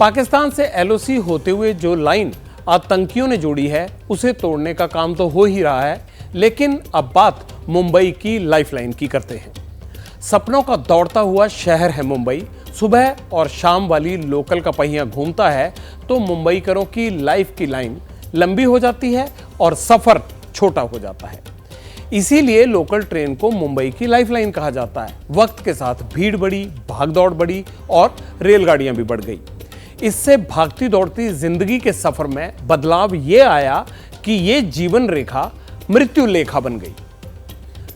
पाकिस्तान से एलओसी होते हुए जो लाइन आतंकियों ने जोड़ी है उसे तोड़ने का काम तो हो ही रहा है, लेकिन अब बात मुंबई की लाइफलाइन की करते हैं। सपनों का दौड़ता हुआ शहर है मुंबई। सुबह और शाम वाली लोकल का पहिया घूमता है तो मुंबईकरों की लाइफ की लाइन लंबी हो जाती है और सफर छोटा हो जाता है। इसीलिए लोकल ट्रेन को मुंबई की लाइफलाइन कहा जाता है। वक्त के साथ भीड़ बढ़ी, भागदौड़ बढ़ी और रेलगाड़ियां भी बढ़ गई। इससे भागती दौड़ती जिंदगी के सफर में बदलाव ये आया कि ये जीवन रेखा मृत्यु लेखा बन गई।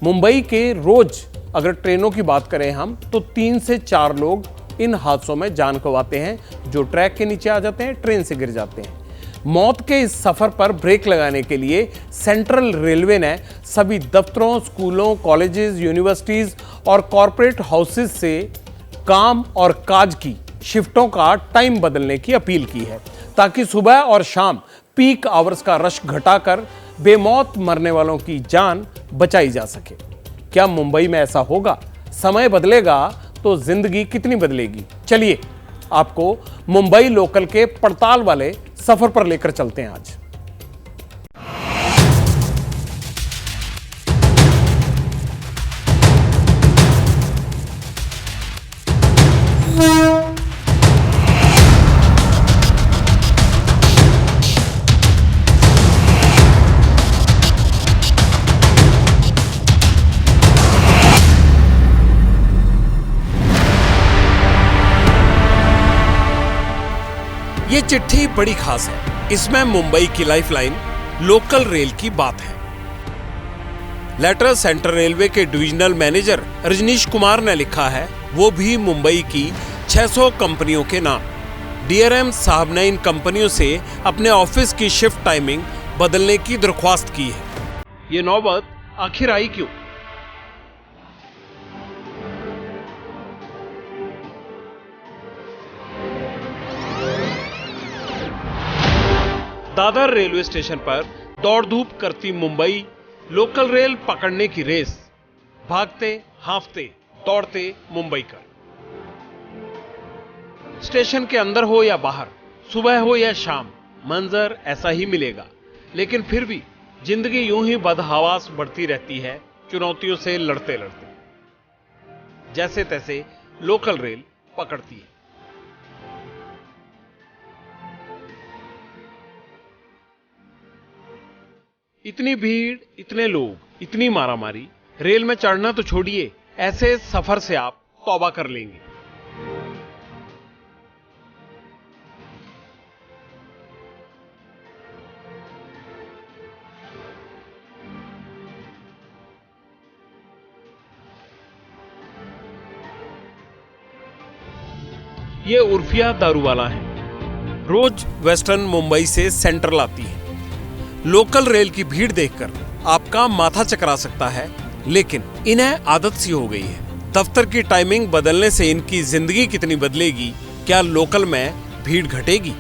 मुंबई के रोज अगर ट्रेनों की बात करें हम तो 3 से 4 लोग इन हादसों में जान गंवाते हैं, जो ट्रैक के नीचे आ जाते हैं, ट्रेन से गिर जाते हैं। मौत के इस सफर पर ब्रेक लगाने के लिए सेंट्रल रेलवे ने सभी दफ्तरों, स्कूलों, कॉलेजेस, यूनिवर्सिटीज और कॉरपोरेट हाउसेज से काम और काज की शिफ्टों का टाइम बदलने की अपील की है, ताकि सुबह और शाम पीक आवर्स का रश घटाकर बेमौत मरने वालों की जान बचाई जा सके। क्या मुंबई में ऐसा होगा? समय बदलेगा तो जिंदगी कितनी बदलेगी? चलिए आपको मुंबई लोकल के पड़ताल वाले सफर पर लेकर चलते हैं आज। ये चिट्ठी बड़ी खास है। इसमें मुंबई की लाइफलाइन लोकल रेल की बात है। लेटर सेंट्रल रेलवे के डिविजनल मैनेजर रजनीश कुमार ने लिखा है, वो भी मुंबई की 600 कंपनियों के नाम। डीआरएम साहब ने इन कंपनियों से अपने ऑफिस की शिफ्ट टाइमिंग बदलने की दरख्वास्त की है। ये नौबत आखिर आई क्यों? दादर रेलवे स्टेशन पर दौड़ धूप करती मुंबई लोकल रेल पकड़ने की रेस। भागते, हांफते, दौड़ते मुंबईकर। स्टेशन के अंदर हो या बाहर, सुबह हो या शाम, मंजर ऐसा ही मिलेगा। लेकिन फिर भी जिंदगी यूं ही बदहवास बढ़ती रहती है, चुनौतियों से लड़ते लड़ते। जैसे तैसे लोकल रेल पकड़ती है। इतनी भीड़, इतने लोग, इतनी मारामारी, रेल में चढ़ना तो छोड़िए, ऐसे सफर से आप तौबा कर लेंगे। ये उर्फिया दारूवाला है। रोज वेस्टर्न मुंबई से सेंट्रल आती है। लोकल रेल की भीड़ देखकर आपका माथा चकरा सकता है, लेकिन इन्हें आदत सी हो गई है। दफ्तर की टाइमिंग बदलने से इनकी जिंदगी कितनी बदलेगी? क्या लोकल में भीड़ घटेगी?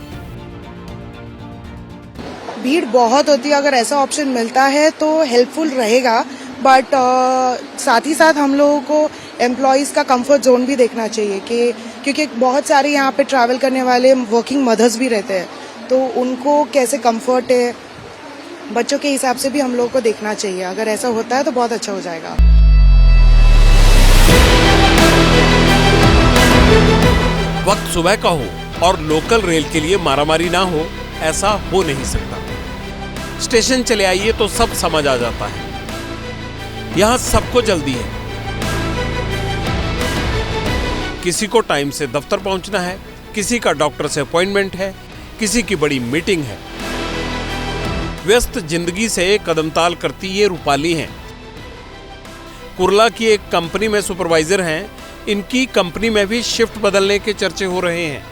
भीड़ बहुत होती है। अगर ऐसा ऑप्शन मिलता है तो हेल्पफुल रहेगा, बट साथ ही साथ हम लोगों को एम्प्लॉयज का कंफर्ट जोन भी देखना चाहिए क्योंकि बहुत सारे यहाँ पे ट्रैवल करने वाले वर्किंग मदर्स भी रहते हैं, तो उनको कैसे कंफर्ट है, बच्चों के हिसाब से भी हम लोगों को देखना चाहिए। अगर ऐसा होता है तो बहुत अच्छा हो जाएगा। वक्त सुबह का हो और लोकल रेल के लिए मारामारी ना हो, ऐसा हो नहीं सकता। स्टेशन चले आइए तो सब समझ आ जाता है। यहां सबको जल्दी है। किसी को टाइम से दफ्तर पहुंचना है, किसी का डॉक्टर से अपॉइंटमेंट है, किसी की बड़ी मीटिंग है। व्यस्त जिंदगी से कदमताल करती ये रूपाली हैं। कुर्ला की एक कंपनी में सुपरवाइजर हैं। इनकी कंपनी में भी शिफ्ट बदलने के चर्चे हो रहे हैं।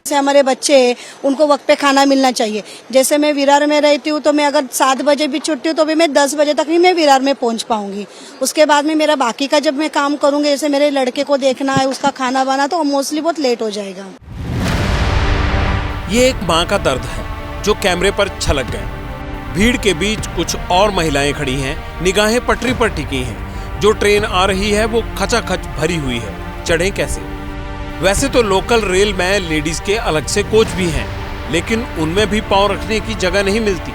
जैसे हमारे बच्चे हैं, उनको वक्त पे खाना मिलना चाहिए। जैसे मैं विरार में रहती हूँ तो मैं अगर 7 बजे भी छुट्टी हूँ तो भी मैं 10 बजे तक नहीं मैं विरार में पहुँच पाऊंगी। उसके बाद में मेरा बाकी का जब मैं काम करूंगी, जैसे मेरे लड़के को देखना है, उसका खाना बना, तो मोस्टली बहुत लेट हो जाएगा। ये एक माँ का दर्द है जो कैमरे पर छलक गए। भीड़ के बीच कुछ और महिलाएं खड़ी हैं, निगाहें पटरी पर टिकी हैं। जो ट्रेन आ रही है वो खचाखच भरी हुई है। चढ़े कैसे? वैसे तो लोकल रेल में लेडीज के अलग से कोच भी हैं, लेकिन उनमें भी पांव रखने की जगह नहीं मिलती।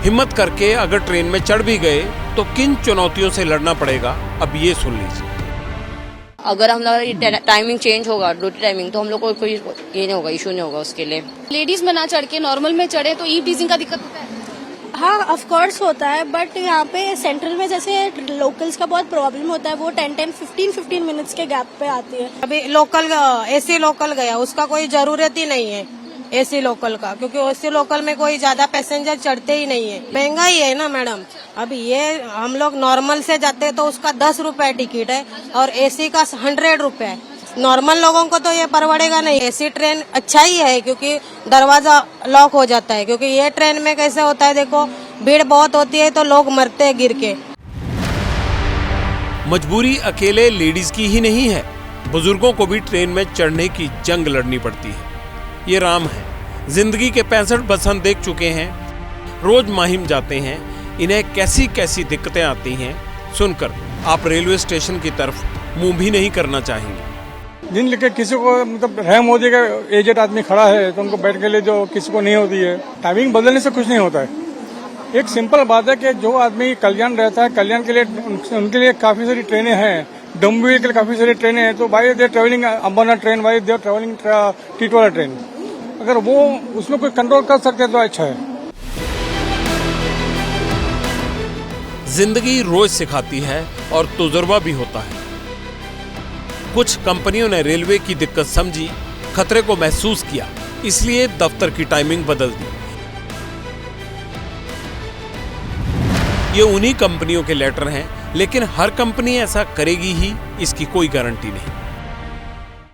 हिम्मत करके अगर ट्रेन में चढ़ भी गए तो किन चुनौतियों से लड़ना पड़ेगा, अब ये सुन लीजिए। अगर हम लोग टाइमिंग चेंज होगा, ड्यूटी टाइमिंग, तो हम लोग को कोई ये नहीं होगा, इशू नहीं होगा उसके लिए। लेडीज में ना चढ़ के नॉर्मल में चढ़े तो ईव टीजिंग का दिक्कत होता है। हाँ ऑफ कोर्स होता है, बट यहाँ पे सेंट्रल में जैसे लोकल्स का बहुत प्रॉब्लम होता है, वो 15 मिनट्स के गैप पे आती है। अभी लोकल एसी लोकल गया, उसका कोई जरूरत ही नहीं है एसी लोकल का, क्योंकि एसी लोकल में कोई ज्यादा पैसेंजर चढ़ते ही नहीं है। महंगा ही है ना मैडम। अभी ये हम लोग नॉर्मल से जाते हैं तो उसका 10 रुपए टिकट है और एसी का 100 रुपए है। नॉर्मल लोगों को तो ये परवड़ेगा नहीं। एसी ट्रेन अच्छा ही है क्योंकि दरवाजा लॉक हो जाता है, क्योंकि ये ट्रेन में कैसे होता है, देखो भीड़ बहुत होती है तो लोग मरते हैं गिर के। मजबूरी अकेले लेडीज की ही नहीं है, बुजुर्गों को भी ट्रेन में चढ़ने की जंग लड़नी पड़ती है। ये राम है, जिंदगी के 65 बसंत देख चुके हैं, रोज माहिम जाते हैं, इन्हें कैसी कैसी दिक्कतें आती हैं सुनकर आप रेलवे स्टेशन की तरफ मुंह भी नहीं करना चाहेंगे। दिन लिखे किसी को मतलब रहम हो जाएगा, एजेड आदमी खड़ा है तो उनको बैठ के लिए जो किसी को नहीं होती है। टाइमिंग बदलने से कुछ नहीं होता है। एक सिंपल बात है कि जो आदमी कल्याण रहता है, कल्याण के लिए उनके लिए काफी सारी ट्रेनें हैं, डम्बुई के लिए काफी सारी ट्रेनें हैं, तो बाई देर ट्रेवलिंग अंबाना train, by their travelling Titwala train, अगर वो उसमें कोई कंट्रोल कर सकते हैं तो अच्छा है। जिंदगी रोज सिखाती है और तजुर्बा भी होता है। कुछ कंपनियों ने रेलवे की दिक्कत समझी, खतरे को महसूस किया, इसलिए दफ्तर की टाइमिंग बदल दी। ये उन्हीं कंपनियों के लेटर हैं, लेकिन हर कंपनी ऐसा करेगी ही, इसकी कोई गारंटी नहीं।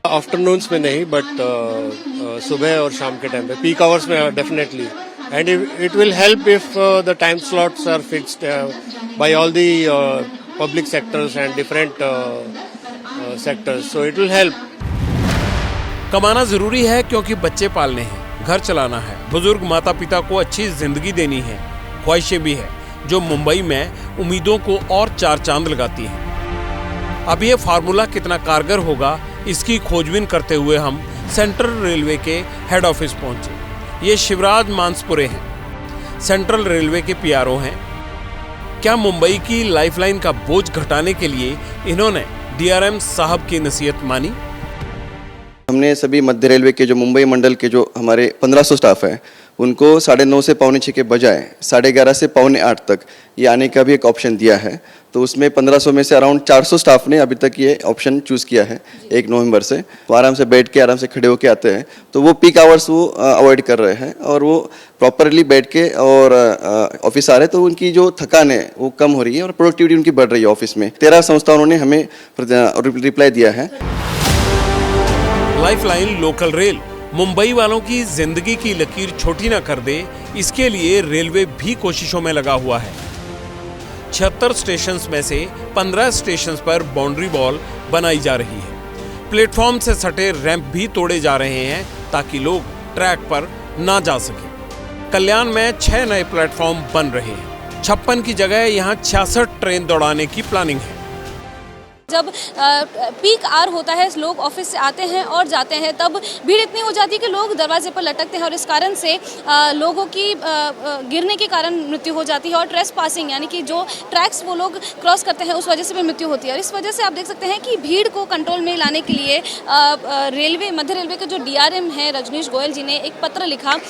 आफ्टरनून्स में नहीं, बट सुबह और शाम के टाइम पे, पीक आवर्स में definitely, and it will help if the time slots are fixed by all the public sectors and different sectors, so it will help. कमाना जरूरी है क्योंकि बच्चे पालने हैं, घर चलाना है, बुजुर्ग माता पिता को अच्छी जिंदगी देनी है, ख्वाहिशें भी है जो मुंबई में उम्मीदों को और 4 चांद लगाती हैं। अब ये फार्मूला कितना कारगर होगा, इसकी खोजबीन करते हुए हम सेंट्रल रेलवे के हेड ऑफिस पहुंचे। ये शिवराज मानसपुरे हैं, सेंट्रल रेलवे के पीआरओ हैं। क्या मुंबई की लाइफलाइन का बोझ घटाने के लिए इन्होंने डीआरएम साहब की नसीहत मानी? हमने सभी मध्य रेलवे के जो मुंबई मंडल के जो हमारे 1500 स्टाफ हैं, उनको 9:30 से 9:45 के बजाय 11:30 से 7:45 तक ये आने का भी एक ऑप्शन दिया है। तो उसमें 1500 में से अराउंड 400 स्टाफ ने अभी तक ये ऑप्शन चूज़ किया है 1 नवंबर से। तो आराम से बैठ के, आराम से खड़े होके आते हैं, तो वो पीक आवर्स वो अवॉइड कर रहे हैं और वो प्रॉपरली बैठ के और ऑफिस आ रहे हैं, तो उनकी जो थकान है वो कम हो रही है और प्रोडक्टिविटी उनकी बढ़ रही है ऑफिस में। 13 संस्थाओं ने हमें रिप्लाई दिया है। लाइफलाइन लोकल रेल मुंबई वालों की जिंदगी की लकीर छोटी ना कर दे, इसके लिए रेलवे भी कोशिशों में लगा हुआ है। 76 स्टेशंस में से 15 स्टेशंस पर बाउंड्री वॉल बनाई जा रही है। प्लेटफॉर्म से सटे रैंप भी तोड़े जा रहे हैं ताकि लोग ट्रैक पर ना जा सके। कल्याण में 6 नए प्लेटफॉर्म बन रहे हैं। 56 की जगह यहाँ 66 ट्रेन दौड़ाने की प्लानिंग है। जब पीक आवर होता है, लोग ऑफिस से आते हैं और जाते हैं, तब भीड़ इतनी हो जाती है कि लोग दरवाजे पर लटकते हैं और इस कारण से लोगों की गिरने के कारण मृत्यु हो जाती है और ट्रेस पासिंग यानी कि जो ट्रैक्स वो लोग क्रॉस करते हैं उस वजह से भी मृत्यु होती है। और इस वजह से आप देख सकते हैं कि भीड़ को कंट्रोल में लाने के लिए रेलवे, मध्य रेलवे के जो डीआरएम हैं रजनीश गोयल जी ने एक पत्र लिखा।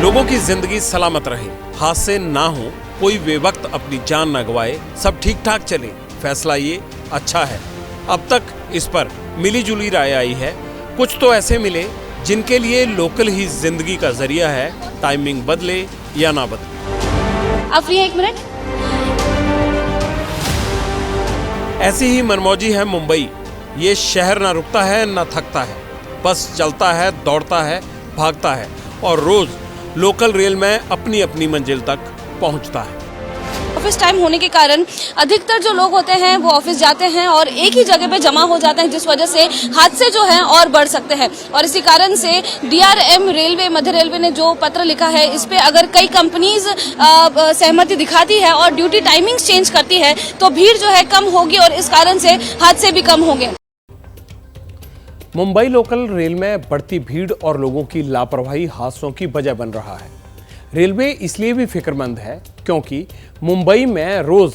लोगों की जिंदगी सलामत रहे, हादसे ना हो, कोई बेवक्त अपनी जान न गवाए, सब ठीक ठाक चले, फैसला ये अच्छा है। अब तक इस पर मिली जुली राय आई है। कुछ तो ऐसे मिले जिनके लिए लोकल ही जिंदगी का जरिया है, टाइमिंग बदले या ना बदले। आप फ्री हैं 1 मिनट? ऐसी ही मनमौजी है मुंबई। ये शहर ना रुकता है ना थकता है, बस चलता है, दौड़ता है, भागता है और रोज लोकल रेल में अपनी अपनी मंजिल तक पहुंचता है। ऑफिस टाइम होने के कारण अधिकतर जो लोग होते हैं वो ऑफिस जाते हैं और एक ही जगह पे जमा हो जाते हैं, जिस वजह से हादसे जो हैं और बढ़ सकते हैं। और इसी कारण से डीआरएम रेलवे, मध्य रेलवे ने जो पत्र लिखा है, इस पे अगर कई कंपनीज सहमति दिखाती है और ड्यूटी टाइमिंग्स चेंज करती है तो भीड़ जो है कम होगी और इस कारण से हादसे भी कम होंगे। मुंबई लोकल रेल में बढ़ती भीड़ और लोगों की लापरवाही हादसों की वजह बन रहा है। रेलवे इसलिए भी फिक्रमंद है क्योंकि मुंबई में रोज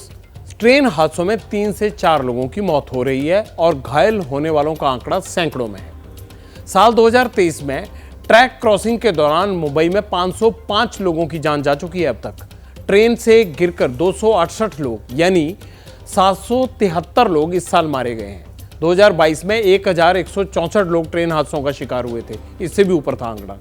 ट्रेन हादसों में 3 से 4 लोगों की मौत हो रही है और घायल होने वालों का आंकड़ा सैकड़ों में है। साल 2023 में ट्रैक क्रॉसिंग के दौरान मुंबई में 505 लोगों की जान जा चुकी है। अब तक ट्रेन से गिरकर 268 लोग यानी 773 लोग इस साल मारे गए हैं। 2022 में 1164 लोग ट्रेन हादसों का शिकार हुए थे, इससे भी ऊपर था आंकड़ा।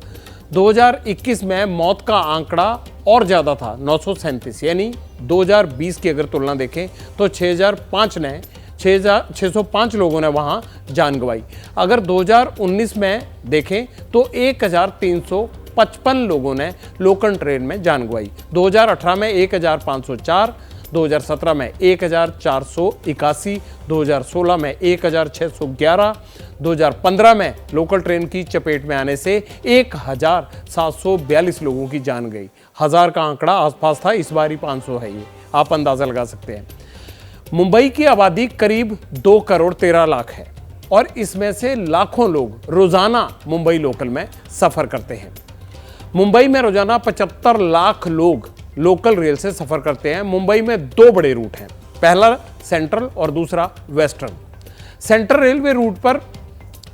2021 में मौत का आंकड़ा और ज़्यादा था, 937, यानी 2020 की अगर तुलना देखें तो 605 लोगों ने वहां जान गंवाई। अगर 2019 में देखें तो 1355 लोगों ने लोकल ट्रेन में जान गंवाई। 2018 में 1504, 2017 में 1481, 2016 में 1611, 2015 में लोकल ट्रेन की चपेट में आने से 1742 लोगों की जान गई। 1000 का आंकड़ा आसपास था, इस बार ही 500 है। ये आप अंदाजा लगा सकते हैं। मुंबई की आबादी करीब 2 करोड़ 13 लाख है और इसमें से लाखों लोग रोजाना मुंबई लोकल में सफर करते हैं। मुंबई में रोजाना 75 लाख लोग लोकल रेल से सफर करते हैं। मुंबई में 2 बड़े रूट हैं, पहला सेंट्रल और दूसरा वेस्टर्न। सेंट्रल रेलवे रूट पर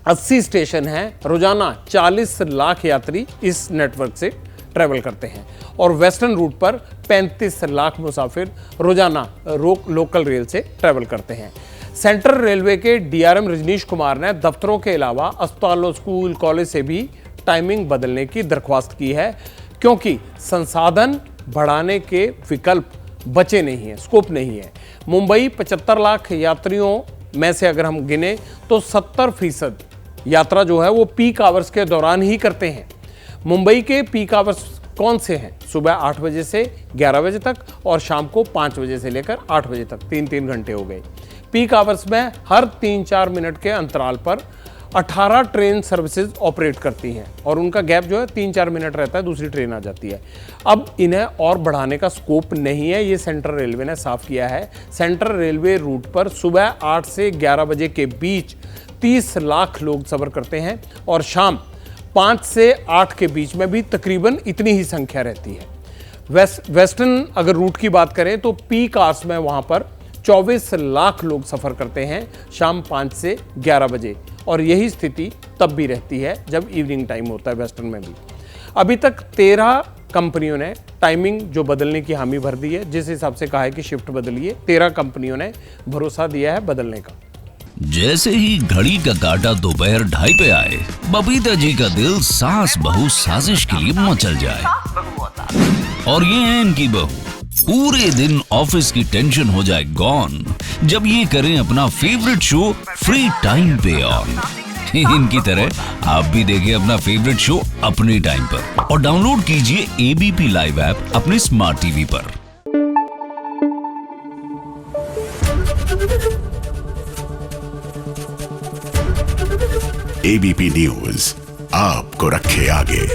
80 स्टेशन हैं, रोजाना 40 लाख यात्री इस नेटवर्क से ट्रैवल करते हैं और वेस्टर्न रूट पर 35 लाख मुसाफिर रोजाना लोकल रेल से ट्रैवल करते हैं। सेंट्रल रेलवे के डीआरएम रजनीश कुमार ने दफ्तरों के अलावा अस्पतालों, स्कूल, कॉलेज से भी टाइमिंग बदलने की दरख्वास्त की है क्योंकि संसाधन बढ़ाने के विकल्प बचे नहीं हैं, स्कोप नहीं है। मुंबई 75 लाख यात्रियों में से अगर हम गिने तो 70% यात्रा जो है वो पीक आवर्स के दौरान ही करते हैं। मुंबई के पीक आवर्स कौन से हैं? सुबह 8 बजे से 11 बजे तक और शाम को 5 बजे से लेकर 8 बजे तक, 3-3 घंटे हो गए। पीक आवर्स में हर 3-4 मिनट के अंतराल पर 18 ट्रेन सर्विसेज ऑपरेट करती हैं और उनका गैप जो है 3-4 मिनट रहता है, दूसरी ट्रेन आ जाती है। अब इन्हें और बढ़ाने का स्कोप नहीं है, ये सेंट्रल रेलवे ने साफ किया है। सेंट्रल रेलवे रूट पर सुबह 8 से 11 बजे के बीच 30 लाख लोग सफर करते हैं और शाम 5 से 8 के बीच में भी तकरीबन इतनी ही संख्या रहती है। वेस्टर्न अगर रूट की बात करें तो पीक आवर्स में वहाँ पर 24 लाख लोग सफ़र करते हैं शाम 5 से 11 बजे और यही स्थिति तब भी रहती है जब इवनिंग टाइम होता है वेस्टर्न में भी। अभी तक 13 कंपनियों ने टाइमिंग जो बदलने की हामी भर दी है, जिस हिसाब से कहा है कि शिफ्ट बदलिए। 13 कंपनियों ने भरोसा दिया है बदलने का। जैसे ही घड़ी का काटा दोपहर 2:30 पे आए, बबीता जी का दिल सास बहू साजिश के लिए मचल जाए। और ये है इनकी बहू, पूरे दिन ऑफिस की टेंशन हो जाए गॉन जब ये करें अपना फेवरेट शो फ्री टाइम पे ऑन। इनकी तरह आप भी देखें अपना फेवरेट शो अपने टाइम पर और डाउनलोड कीजिए एबीपी लाइव ऐप अपने स्मार्ट टीवी पर। एबीपी न्यूज आपको रखे आगे।